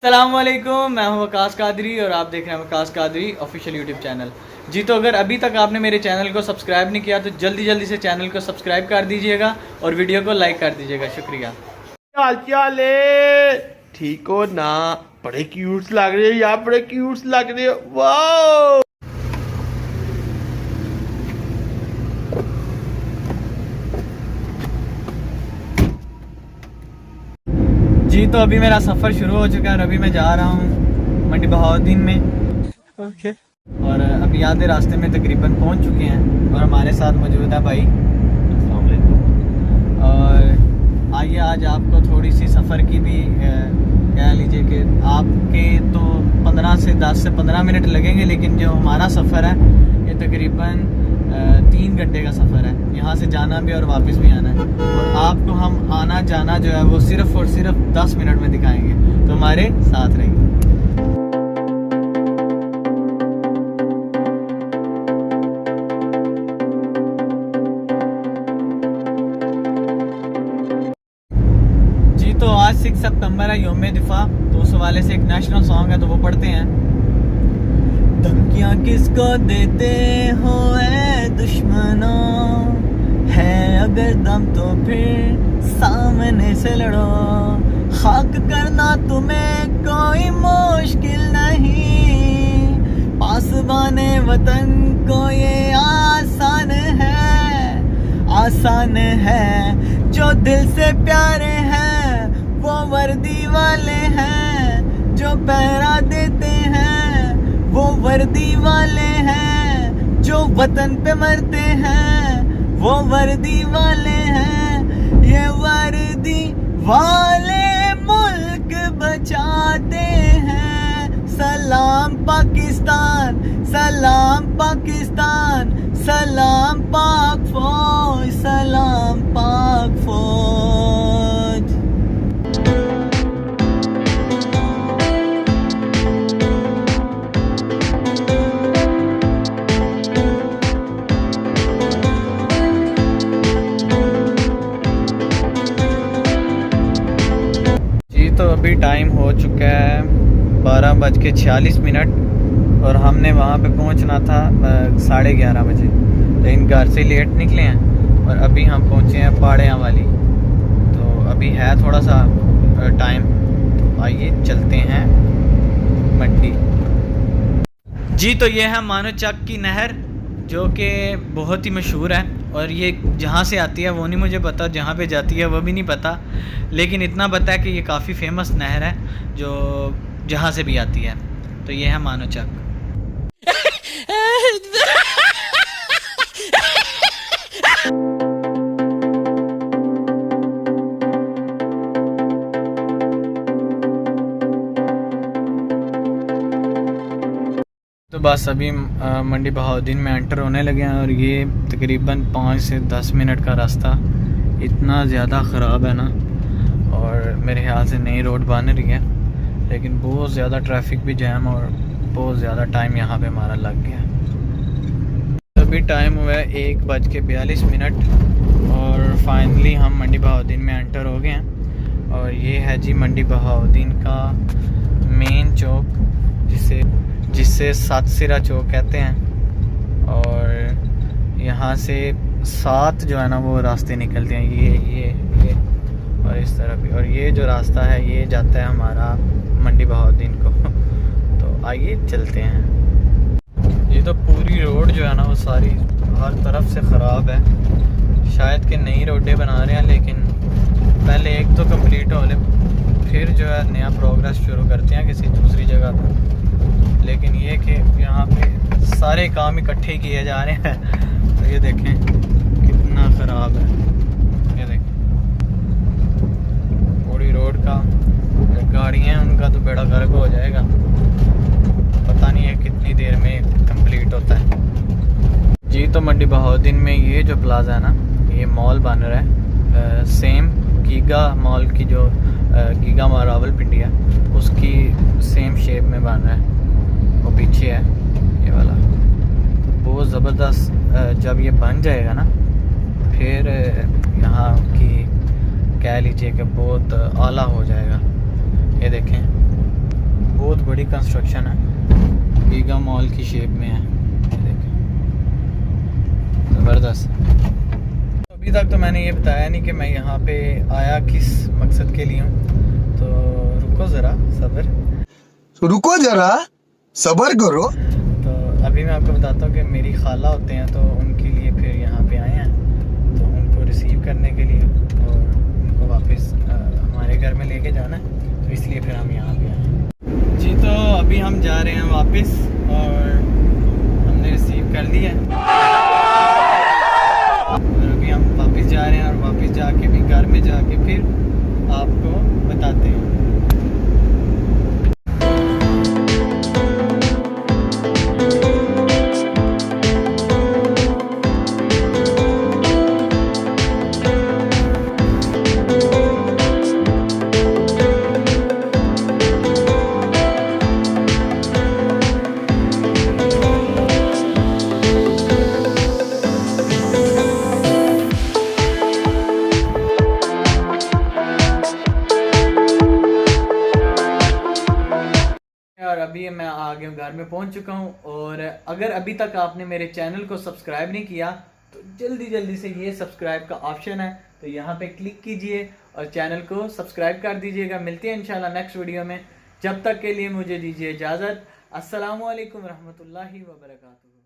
अस्सलामुअलैकुम, मैं हूं वकास कादरी और आप देख रहे हैं Waqas Qadri official YouTube channel. जी तो अगर अभी तक आपने मेरे चैनल को सब्सक्राइब नहीं किया तो जल्दी जल्दी से चैनल को सब्सक्राइब कर दीजिएगा और वीडियो को लाइक कर दीजिएगा। शुक्रिया। हाल चाल है? ठीक हो ना? बड़े क्यूट लग रहे हो यार, बड़े क्यूट लग रहे हो। वाओ! जी तो अभी मेरा सफ़र शुरू हो चुका है और अभी मैं जा रहा हूँ मंडी बहाउद्दीन में। ओके। और अभी आधे रास्ते में तकरीबन पहुँच चुके हैं और हमारे साथ मौजूद है भाई। और आइए आज आपको थोड़ी सी सफ़र की भी कह लीजिए कि आपके तो 10 से 15 मिनट लगेंगे, लेकिन जो हमारा सफ़र है ये तकरीबन 3 घंटे का सफ़र है। यहाँ से जाना भी और वापस भी आना है और आपको हम आना जाना जो है वो सिर्फ़ और सिर्फ 10 मिनट में दिखाएंगे, तो हमारे साथ रहिए। तो आज 6 सितंबर है, यौम दिफा, तो उस हवाले से एक नेशनल सॉन्ग है तो वो पढ़ते हैं। धमकियाँ किसको देते हो ऐ दुश्मनों, है अगर दम तो फिर सामने से लड़ो। खाक करना तुम्हें कोई मुश्किल नहीं, पासबाने वतन को ये आसान है। जो दिल से प्यारे हैं वो वर्दी वाले हैं, जो पहरा देते हैं वो वर्दी वाले हैं, जो वतन पे मरते हैं वो वर्दी वाले हैं। ये वर्दी वाले मुल्क बचाते हैं। सलाम पाकिस्तान, सलाम पाकिस्तान, सलाम पाक फौज, सलाम पाक फौज। तो अभी टाइम हो चुका है 12:46 और हमने वहाँ पे पहुँचना था 11:30 बजे, लेकिन घर से लेट निकले हैं और अभी हम पहुँचे हैं पाड़ियाँ वाली। तो अभी है थोड़ा सा टाइम, तो आइए चलते हैं मंडी। जी तो ये है मानो चक की नहर, जो कि बहुत ही मशहूर है और ये जहाँ से आती है वो नहीं मुझे पता, जहाँ पे जाती है वो भी नहीं पता, लेकिन इतना पता है कि ये काफ़ी फेमस नहर है जो जहाँ से भी आती है। तो ये है मानो चक। तो बस अभी मंडी बहाउद्दीन में एंटर होने लगे हैं और ये तकरीबन 5 से 10 मिनट का रास्ता इतना ज़्यादा ख़राब है ना, और मेरे ख्याल से नई रोड बन रही है, लेकिन बहुत ज़्यादा ट्रैफिक भी जैम और बहुत ज़्यादा टाइम यहाँ पे हमारा लग गया। अभी टाइम हुआ है 1:42 और फाइनली हम मंडी बहाउद्दीन में एंटर हो गए हैं। और ये है जी मंडी बहाउद्दीन का मेन चौक, जिसे सातसिरा चौक कहते हैं। और यहाँ से 7 जो है ना वो रास्ते निकलते हैं, ये और इस तरह भी। और ये जो रास्ता है ये जाता है हमारा मंडी बहाउद्दीन को। तो आइए चलते हैं। ये तो पूरी रोड जो है ना वो सारी हर तरफ से ख़राब है। शायद कि नई रोडें बना रहे हैं, लेकिन पहले एक तो कंप्लीट हो ले, फिर जो है नया प्रोग्रेस शुरू करते हैं किसी दूसरी जगह पर। लेकिन ये कि यहाँ पे सारे काम इकट्ठे किए जा रहे हैं। तो ये देखें कितना ख़राब है, ये देखें पूरी रोड का। गाड़ियाँ हैं उनका तो बेड़ा गर्क हो जाएगा, पता नहीं है कितनी देर में कंप्लीट होता है। जी तो मंडी बहाउद्दीन में ये जो प्लाजा है ना, ये मॉल बन रहा है, सेम गीगा मॉल की जो गीगा मॉल रावलपिंडी है उसकी सेम शेप में बन रहा है। वो पीछे है ये वाला, बहुत ज़बरदस्त। जब ये बन जाएगा ना फिर यहाँ की कह लीजिए कि बहुत आला हो जाएगा। ये देखें बड़ी कंस्ट्रक्शन है, गीगा मॉल की शेप में है, ये देखें, ज़बरदस्त। अभी तक तो मैंने ये बताया नहीं कि मैं यहाँ पे आया किस मकसद के लिए हूँ, तो रुको ज़रा सबर करो। तो अभी मैं आपको बताता हूँ कि मेरी खाला होते हैं, तो उनके लिए फिर यहाँ पे आए हैं, तो उनको रिसीव करने के लिए और उनको वापस हमारे घर में लेके जाना है, तो इसलिए फिर हम यहाँ पे आए हैं जी। तो अभी हम जा रहे हैं वापस और हमने रिसीव कर लिया है और अभी हम वापस जा रहे हैं और वापस जाके भी घर में जाके फिर आपको बताते हैं। और अभी मैं आ गया घर में पहुंच चुका हूं, और अगर अभी तक आपने मेरे चैनल को सब्सक्राइब नहीं किया तो जल्दी से ये सब्सक्राइब का ऑप्शन है, तो यहाँ पे क्लिक कीजिए और चैनल को सब्सक्राइब कर दीजिएगा। मिलते हैं इंशाल्लाह नेक्स्ट वीडियो में, जब तक के लिए मुझे दीजिए इजाज़त। अस्सलामु अलैकुम रहमतुल्लाहि व बरकातुहू।